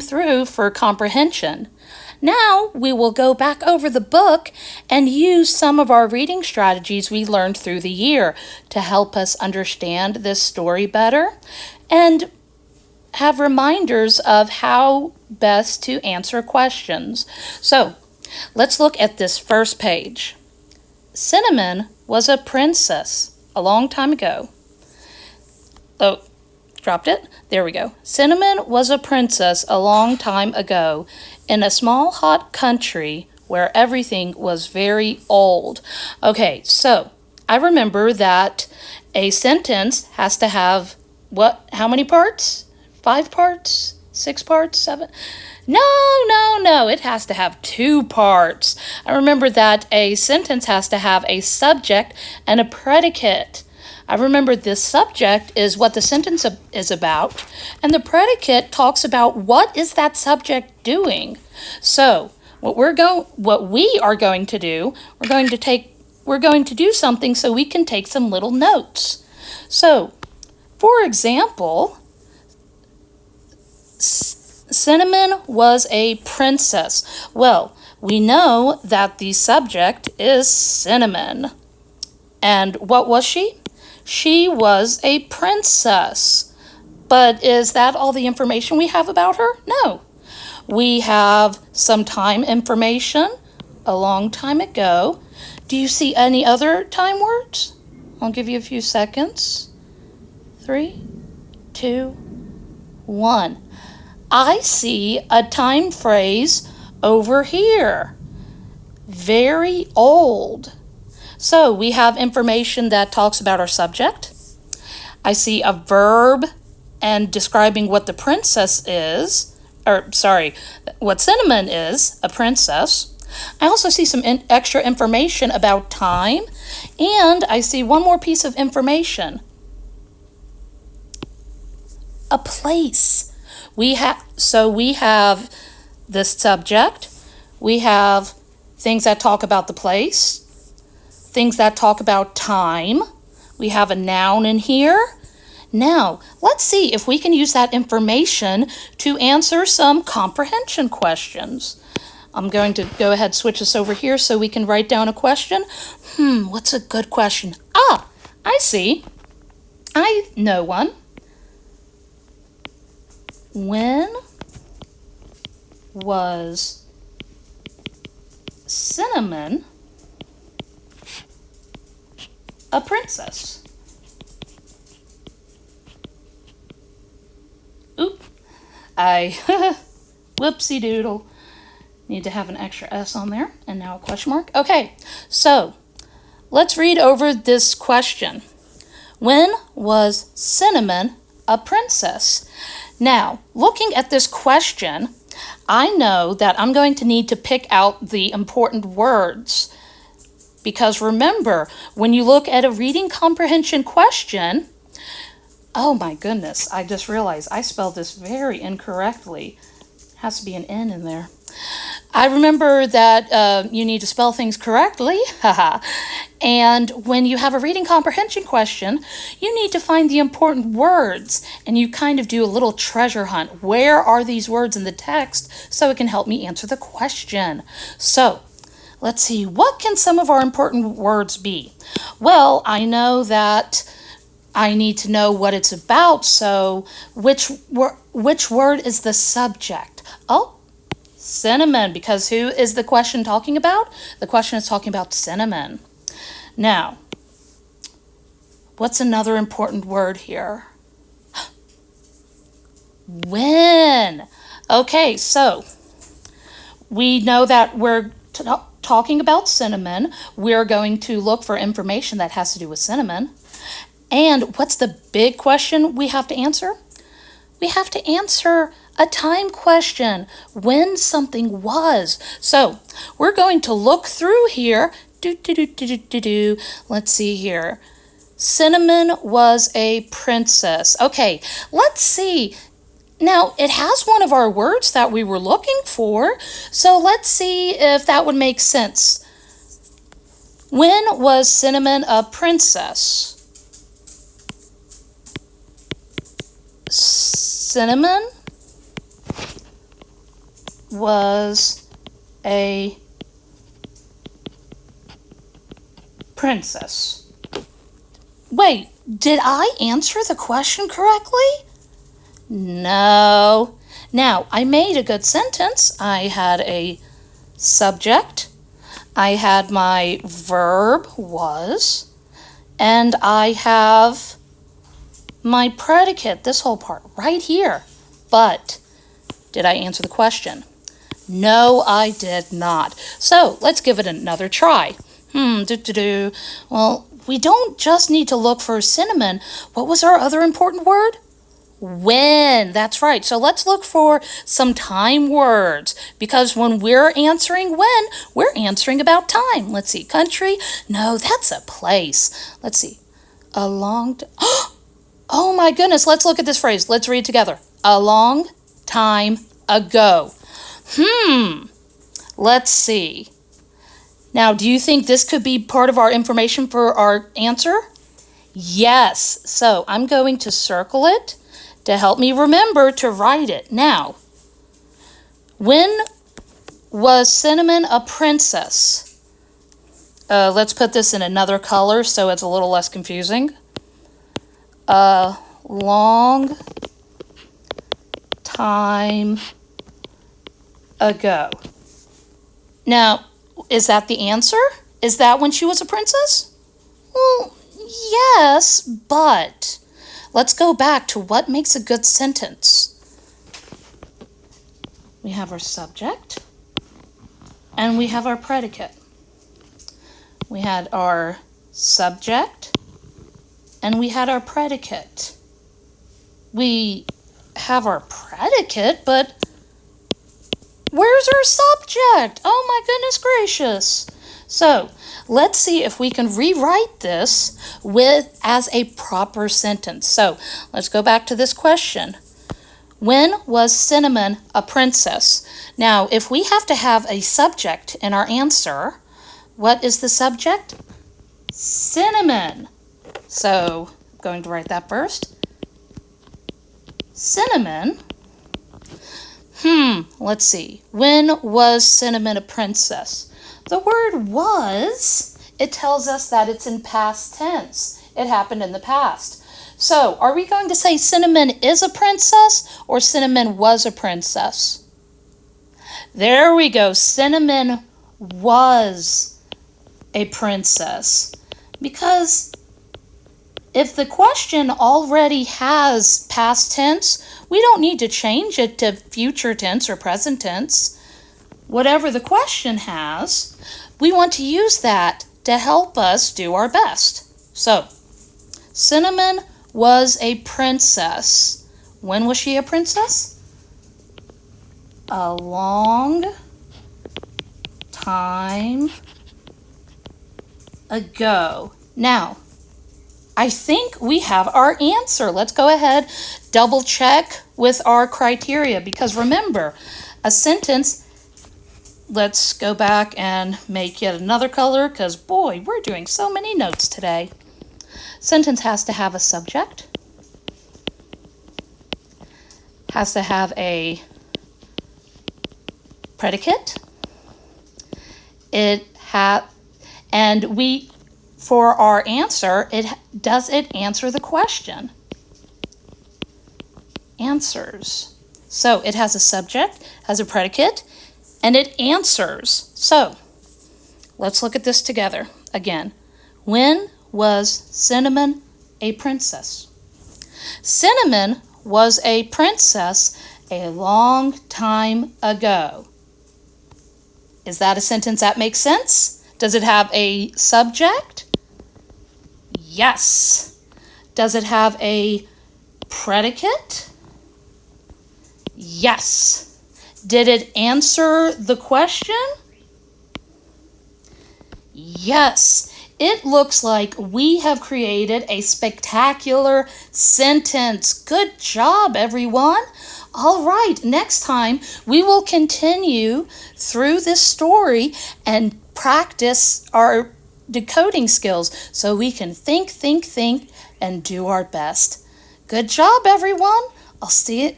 through for comprehension. Now we will go back over the book and use some of our reading strategies we learned through the year to help us understand this story better and have reminders of how best to answer questions. So let's look at this first page. Cinnamon was a princess a long time ago. Oh, dropped it? There we go. Cinnamon was a princess a long time ago in a small hot country where everything was very old. Okay, so I remember that a sentence has to have how many parts? 5 parts? 6 parts? 7? No, it has to have 2 parts. I remember that a sentence has to have a subject and a predicate. I remember this subject is what the sentence is about, and the predicate talks about what is that subject doing. So what we are going to do, we're going to do something so we can take some little notes. So, for example, Cinnamon was a princess. Well, we know that the subject is cinnamon. And what was she? She was a princess. But is that all the information we have about her? No. We have some time information, a long time ago. Do you see any other time words? I'll give you a few seconds. 3, 2, 1. I see a time phrase over here. Very old. So we have information that talks about our subject. I see a verb and describing what the princess is, what Cinnamon is, a princess. I also see some extra information about time, and I see one more piece of information. A place. We have this subject. We have things that talk about the place, things that talk about time. We have a noun in here. Now, let's see if we can use that information to answer some comprehension questions. I'm going to go ahead and switch this over here so we can write down a question. What's a good question? I see. I know one. When was Cinnamon a princess? Oop, whoopsie doodle. Need to have an extra S on there, and now a question mark. Okay, so let's read over this question. When was Cinnamon a princess? Now, looking at this question, I know that I'm going to need to pick out the important words. Because remember, when you look at a reading comprehension question, oh my goodness, I just realized I spelled this very incorrectly. Has to be an N in there. I remember that you need to spell things correctly. And when you have a reading comprehension question, you need to find the important words, and you kind of do a little treasure hunt. Where are these words in the text so it can help me answer the question? So, let's see, what can some of our important words be? Well, I know that I need to know what it's about, so which word is the subject? Oh, cinnamon, because who is the question talking about? The question is talking about cinnamon. Now, what's another important word here? When. Okay, so we know that we're talking about cinnamon. We're going to look for information that has to do with cinnamon. And what's the big question we have to answer? We have to answer a time question, when something was. So we're going to look through here. Let's see here. Cinnamon was a princess. Okay, let's see. Now, it has one of our words that we were looking for, so let's see if that would make sense. When was Cinnamon a princess? Cinnamon was a princess. Wait, did I answer the question correctly? No. Now, I made a good sentence. I had a subject, I had my verb was, and I have my predicate, this whole part right here. But did I answer the question? No, I did not. So let's give it another try. Well, we don't just need to look for cinnamon. What was our other important word? When. That's right. So let's look for some time words, because when we're answering when, we're answering about time. Let's see. Country. No, that's a place. Let's see. A long Oh my goodness. Let's look at this phrase. Let's read together. A long time ago. Let's see. Now, do you think this could be part of our information for our answer? Yes. So I'm going to circle it to help me remember to write it. Now, when was Cinnamon a princess? Let's put this in another color so it's a little less confusing. A long time ago. Now, is that the answer? Is that when she was a princess? Well, yes, but let's go back to what makes a good sentence. We have our subject, and we have our predicate. We had our subject, and we had our predicate. We have our predicate, but where's our subject? Oh my goodness gracious. So let's see if we can rewrite this as a proper sentence. So let's go back to this question. When was Cinnamon a princess? Now, if we have to have a subject in our answer, what is the subject? Cinnamon. So I'm going to write that first. Cinnamon. Let's see. When was Cinnamon a princess? The word was, it tells us that it's in past tense. It happened in the past. So, are we going to say Cinnamon is a princess or Cinnamon was a princess? There we go. Cinnamon was a princess. Because if the question already has past tense, we don't need to change it to future tense or present tense. Whatever the question has, we want to use that to help us do our best. So, Cinnamon was a princess. When was she a princess? A long time ago. Now, I think we have our answer. Let's go ahead, double check with our criteria, because remember, a sentence, let's go back and make yet another color, because boy, we're doing so many notes today. Sentence has to have a subject, has to have a predicate, for our answer, does it answer the question? Answers. So it has a subject, has a predicate, and it answers. So let's look at this together again. When was Cinnamon a princess? Cinnamon was a princess a long time ago. Is that a sentence that makes sense? Does it have a subject? Yes. Does it have a predicate? Yes. Did it answer the question? Yes. It looks like we have created a spectacular sentence. Good job, everyone. All right, next time we will continue through this story and practice our decoding skills so we can think, and do our best. Good job, everyone. I'll see you